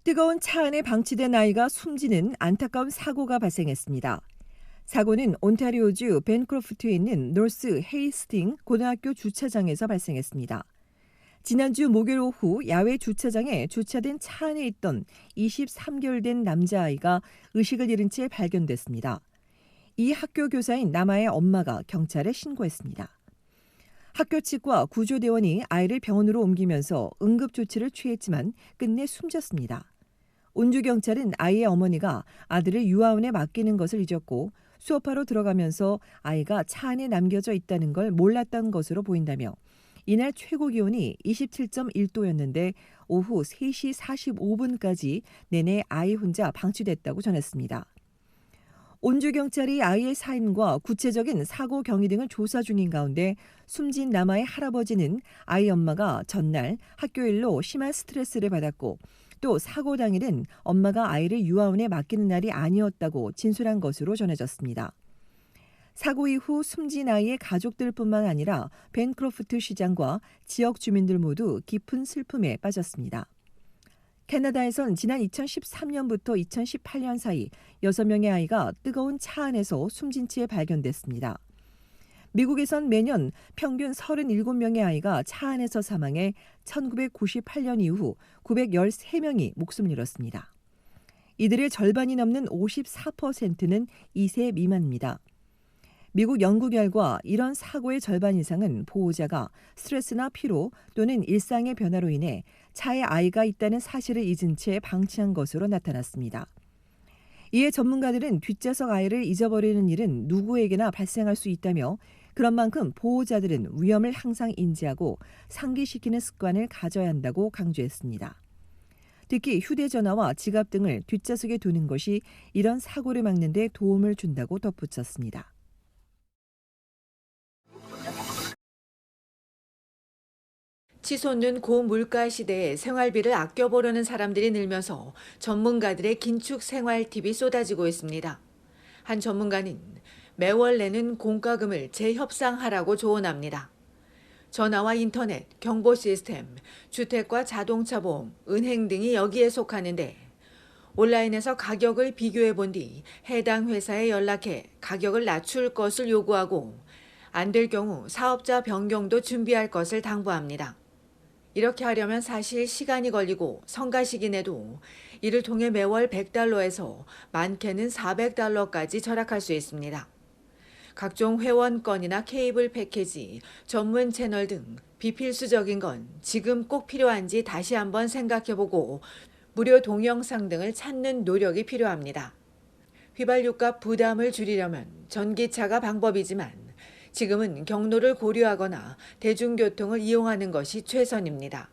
뜨거운 차 안에 방치된 아이가 숨지는 안타까운 사고가 발생했습니다. 사고는 온타리오주 벤크로프트에 있는 노스 헤이스팅 고등학교 주차장에서 발생했습니다. 지난주 목요일 오후 야외 주차장에 주차된 차 안에 있던 23개월 된 남자아이가 의식을 잃은 채 발견됐습니다. 이 학교 교사인 남아의 엄마가 경찰에 신고했습니다. 학교 측과 구조대원이 아이를 병원으로 옮기면서 응급조치를 취했지만 끝내 숨졌습니다. 운주경찰은 아이의 어머니가 아들을 유아원에 맡기는 것을 잊었고 수업하러 들어가면서 아이가 차 안에 남겨져 있다는 걸 몰랐던 것으로 보인다며 이날 최고 기온이 27.1도였는데 오후 3시 45분까지 내내 아이 혼자 방치됐다고 전했습니다. 온주경찰이 아이의 사인과 구체적인 사고 경위 등을 조사 중인 가운데 숨진 남아의 할아버지는 아이 엄마가 전날 학교 일로 심한 스트레스를 받았고 또 사고 당일은 엄마가 아이를 유아원에 맡기는 날이 아니었다고 진술한 것으로 전해졌습니다. 사고 이후 숨진 아이의 가족들뿐만 아니라 벤크로프트 시장과 지역 주민들 모두 깊은 슬픔에 빠졌습니다. 캐나다에선 지난 2013년부터 2018년 사이 6명의 아이가 뜨거운 차 안에서 숨진 채 발견됐습니다. 미국에선 매년 평균 37명의 아이가 차 안에서 사망해 1998년 이후 913명이 목숨을 잃었습니다. 이들의 절반이 넘는 54%는 2세 미만입니다. 미국 연구 결과 이런 사고의 절반 이상은 보호자가 스트레스나 피로 또는 일상의 변화로 인해 차에 아이가 있다는 사실을 잊은 채 방치한 것으로 나타났습니다. 이에 전문가들은 뒷좌석 아이를 잊어버리는 일은 누구에게나 발생할 수 있다며 그런 만큼 보호자들은 위험을 항상 인지하고 상기시키는 습관을 가져야 한다고 강조했습니다. 특히 휴대전화와 지갑 등을 뒷좌석에 두는 것이 이런 사고를 막는 데 도움을 준다고 덧붙였습니다. 치솟는 고물가 시대에 생활비를 아껴보려는 사람들이 늘면서 전문가들의 긴축 생활 팁이 쏟아지고 있습니다. 한 전문가는 매월 내는 공과금을 재협상하라고 조언합니다. 전화와 인터넷, 경보 시스템, 주택과 자동차 보험, 은행 등이 여기에 속하는데 온라인에서 가격을 비교해 본 뒤 해당 회사에 연락해 가격을 낮출 것을 요구하고 안 될 경우 사업자 변경도 준비할 것을 당부합니다. 이렇게 하려면 사실 시간이 걸리고 성가시기에도 이를 통해 매월 $100에서 많게는 $400까지 절약할 수 있습니다. 각종 회원권이나 케이블 패키지, 전문 채널 등 비필수적인 건 지금 꼭 필요한지 다시 한번 생각해보고 무료 동영상 등을 찾는 노력이 필요합니다. 휘발유값 부담을 줄이려면 전기차가 방법이지만 지금은 경로를 고려하거나 대중교통을 이용하는 것이 최선입니다.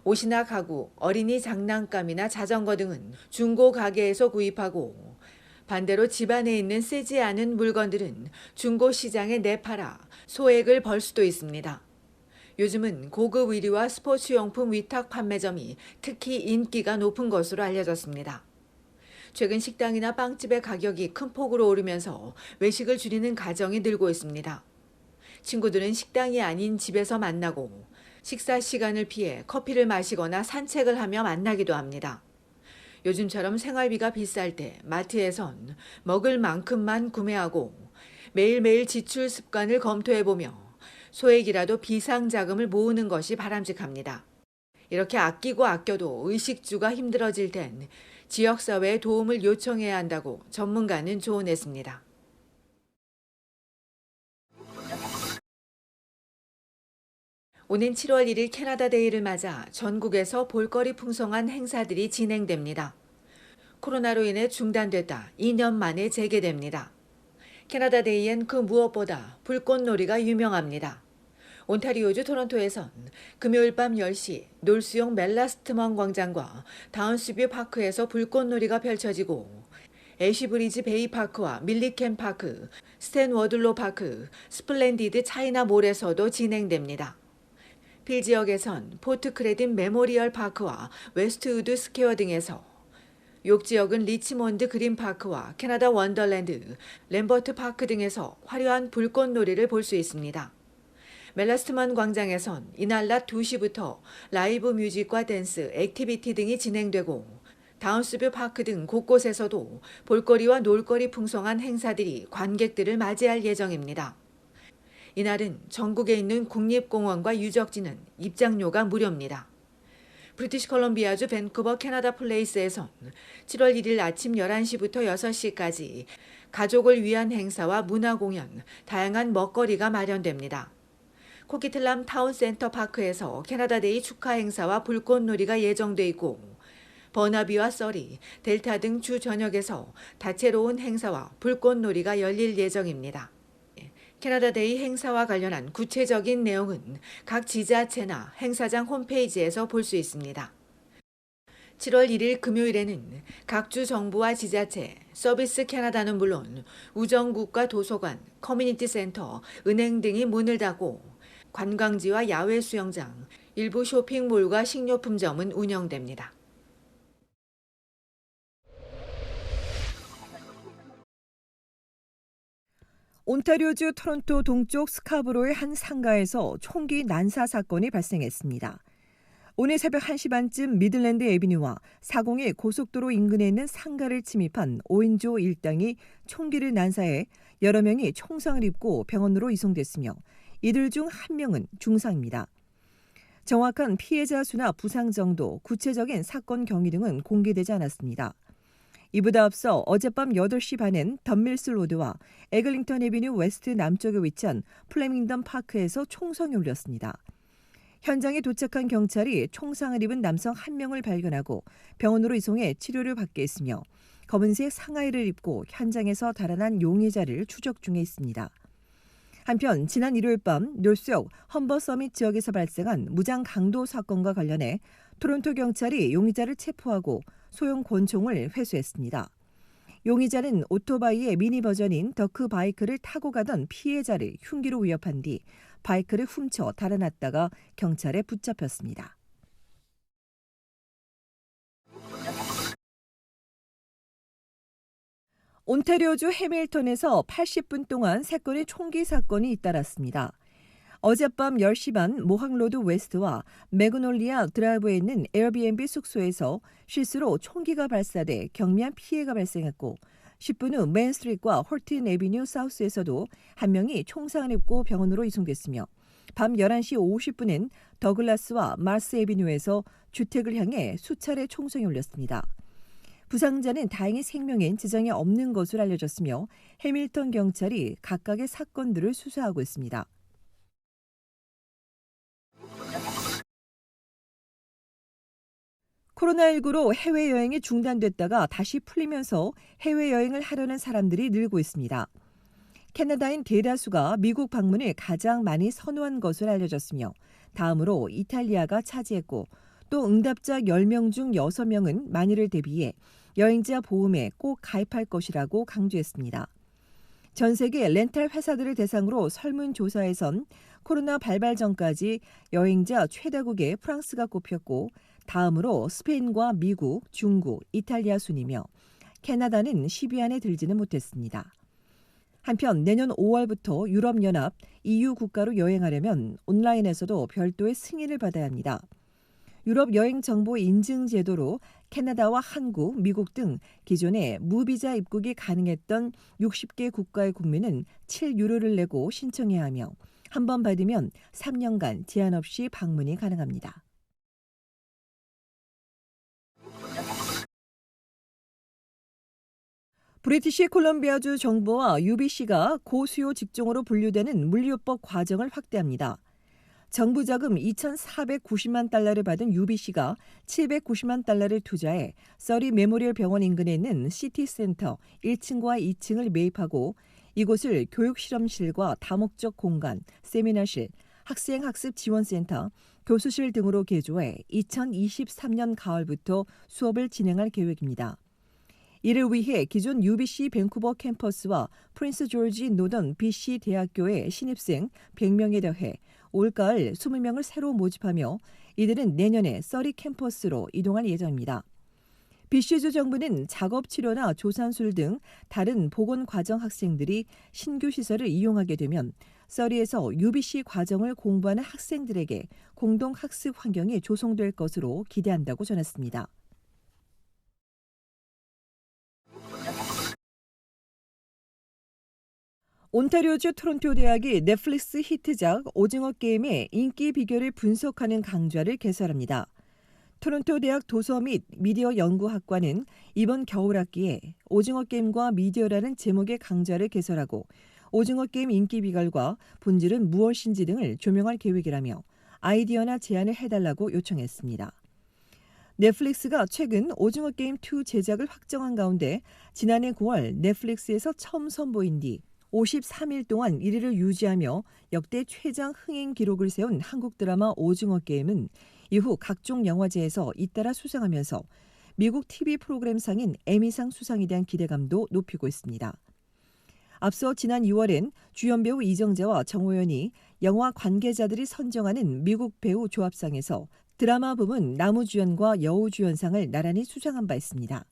옷이나 가구, 어린이 장난감이나 자전거 등은 중고 가게에서 구입하고 반대로 집안에 있는 쓰지 않은 물건들은 중고 시장에 내팔아 소액을 벌 수도 있습니다. 요즘은 고급 의류와 스포츠용품 위탁 판매점이 특히 인기가 높은 것으로 알려졌습니다. 최근 식당이나 빵집의 가격이 큰 폭으로 오르면서 외식을 줄이는 가정이 늘고 있습니다. 친구들은 식당이 아닌 집에서 만나고 식사 시간을 피해 커피를 마시거나 산책을 하며 만나기도 합니다. 요즘처럼 생활비가 비쌀 때 마트에선 먹을 만큼만 구매하고 매일매일 지출 습관을 검토해보며 소액이라도 비상자금을 모으는 것이 바람직합니다. 이렇게 아끼고 아껴도 의식주가 힘들어질 땐 지역사회에 도움을 요청해야 한다고 전문가는 조언했습니다. 오는 7월 1일 캐나다 데이를 맞아 전국에서 볼거리 풍성한 행사들이 진행됩니다. 코로나로 인해 중단됐다 2년 만에 재개됩니다. 캐나다 데이엔 그 무엇보다 불꽃놀이가 유명합니다. 온타리오주 토론토에선 금요일 밤 10시 놀수용 멜라스트먼 광장과 다운스뷰 파크에서 불꽃놀이가 펼쳐지고 애쉬브리지 베이 파크와 밀리캠 파크, 스탠 워들로 파크, 스플렌디드 차이나 몰에서도 진행됩니다. 필 지역에선 포트 크레딧 메모리얼 파크와 웨스트우드 스퀘어 등에서 욕 지역은 리치몬드 그린 파크와 캐나다 원더랜드, 램버트 파크 등에서 화려한 불꽃놀이를 볼 수 있습니다. 멜라스트먼 광장에선 이날 낮 2시부터 라이브 뮤직과 댄스, 액티비티 등이 진행되고 다운스뷰 파크 등 곳곳에서도 볼거리와 놀거리 풍성한 행사들이 관객들을 맞이할 예정입니다. 이날은 전국에 있는 국립공원과 유적지는 입장료가 무료입니다. 브리티시 컬럼비아주 밴쿠버 캐나다 플레이스에선 7월 1일 아침 11시부터 6시까지 가족을 위한 행사와 문화공연, 다양한 먹거리가 마련됩니다. 코키틀람 타운센터 파크에서 캐나다데이 축하 행사와 불꽃놀이가 예정돼 있고 버나비와 서리, 델타 등 주 전역에서 다채로운 행사와 불꽃놀이가 열릴 예정입니다. 캐나다데이 행사와 관련한 구체적인 내용은 각 지자체나 행사장 홈페이지에서 볼 수 있습니다. 7월 1일 금요일에는 각 주 정부와 지자체, 서비스 캐나다는 물론 우정국과 도서관, 커뮤니티 센터, 은행 등이 문을 닫고 관광지와 야외 수영장, 일부 쇼핑몰과 식료품점은 운영됩니다. 온타리오주 토론토 동쪽 스카브로의 한 상가에서 총기 난사 사건이 발생했습니다. 오늘 새벽 1시 반쯤 미들랜드 애비뉴와 402 고속도로 인근에 있는 상가를 침입한 5인조 일당이 총기를 난사해 여러 명이 총상을 입고 병원으로 이송됐으며 이들 중 한 명은 중상입니다. 정확한 피해자 수나 부상 정도, 구체적인 사건 경위 등은 공개되지 않았습니다. 이보다 앞서 어젯밤 8시 반엔 덤밀스 로드와 에글링턴 애비뉴 웨스트 남쪽에 위치한 플레밍덤 파크에서 총성이 울렸습니다. 현장에 도착한 경찰이 총상을 입은 남성 한 명을 발견하고 병원으로 이송해 치료를 받게 했으며 검은색 상하이를 입고 현장에서 달아난 용의자를 추적 중에 있습니다. 한편 지난 일요일 밤 노스역 험버 서밋 지역에서 발생한 무장 강도 사건과 관련해 토론토 경찰이 용의자를 체포하고 소형 권총을 회수했습니다. 용의자는 오토바이의 미니 버전인 더크 바이크를 타고 가던 피해자를 흉기로 위협한 뒤 바이크를 훔쳐 달아났다가 경찰에 붙잡혔습니다. 온타리오주 해밀턴에서 80분 동안 3건의 총기 사건이 잇따랐습니다. 어젯밤 10시 반 모항로드 웨스트와 매그놀리아 드라이브에 있는 에어비앤비 숙소에서 실수로 총기가 발사돼 경미한 피해가 발생했고 10분 후 맨스트리트와 홀튼 애비뉴 사우스에서도 한 명이 총상을 입고 병원으로 이송됐으며 밤 11시 50분엔 더글라스와 마스 애비뉴에서 주택을 향해 수차례 총성이 울렸습니다. 부상자는 다행히 생명엔 지장이 없는 것으로 알려졌으며 해밀턴 경찰이 각각의 사건들을 수사하고 있습니다. 코로나19로 해외여행이 중단됐다가 다시 풀리면서 해외여행을 하려는 사람들이 늘고 있습니다. 캐나다인 대다수가 미국 방문을 가장 많이 선호한 것으로 알려졌으며 다음으로 이탈리아가 차지했고 또 응답자 10명 중 6명은 만일을 대비해 여행자 보험에 꼭 가입할 것이라고 강조했습니다. 전 세계 렌탈 회사들을 대상으로 설문조사에선 코로나 발발 전까지 여행자 최다국에 프랑스가 꼽혔고 다음으로 스페인과 미국, 중국, 이탈리아 순이며 캐나다는 10위 안에 들지는 못했습니다. 한편 내년 5월부터 유럽연합, EU 국가로 여행하려면 온라인에서도 별도의 승인을 받아야 합니다. 유럽 여행 정보 인증 제도로 캐나다와 한국, 미국 등 기존에 무비자 입국이 가능했던 60개 국가의 국민은 7유로를 내고 신청해야 하며 한 번 받으면 3년간 제한 없이 방문이 가능합니다. 브리티시 콜럼비아주 정부와 UBC가 고수요 직종으로 분류되는 물류법 과정을 확대합니다. 정부 자금 2,490만 달러를 받은 UBC가 790만 달러를 투자해 서리 메모리얼 병원 인근에 있는 시티센터 1층과 2층을 매입하고 이곳을 교육실험실과 다목적 공간, 세미나실, 학생학습 지원센터, 교수실 등으로 개조해 2023년 가을부터 수업을 진행할 계획입니다. 이를 위해 기존 UBC 밴쿠버 캠퍼스와 프린스 조지 노던 BC 대학교의 신입생 100명에 더해 올가을 20명을 새로 모집하며 이들은 내년에 서리 캠퍼스로 이동할 예정입니다. BC주 정부는 작업치료나 조산술 등 다른 보건과정 학생들이 신규 시설을 이용하게 되면 서리에서 UBC 과정을 공부하는 학생들에게 공동학습 환경이 조성될 것으로 기대한다고 전했습니다. 온타리오주 토론토 대학이 넷플릭스 히트작 오징어 게임의 인기 비결을 분석하는 강좌를 개설합니다. 토론토 대학 도서 및 미디어 연구학과는 이번 겨울 학기에 오징어 게임과 미디어라는 제목의 강좌를 개설하고 오징어 게임 인기 비결과 본질은 무엇인지 등을 조명할 계획이라며 아이디어나 제안을 해달라고 요청했습니다. 넷플릭스가 최근 오징어 게임 2 제작을 확정한 가운데 지난해 9월 넷플릭스에서 처음 선보인 뒤 53일 동안 1위를 유지하며 역대 최장 흥행 기록을 세운 한국 드라마 오징어 게임은 이후 각종 영화제에서 잇따라 수상하면서 미국 TV 프로그램상인 에미상 수상에 대한 기대감도 높이고 있습니다. 앞서 지난 6월엔 주연 배우 이정재와 정호연이 영화 관계자들이 선정하는 미국 배우 조합상에서 드라마 부문 남우주연과 여우주연상을 나란히 수상한 바 있습니다.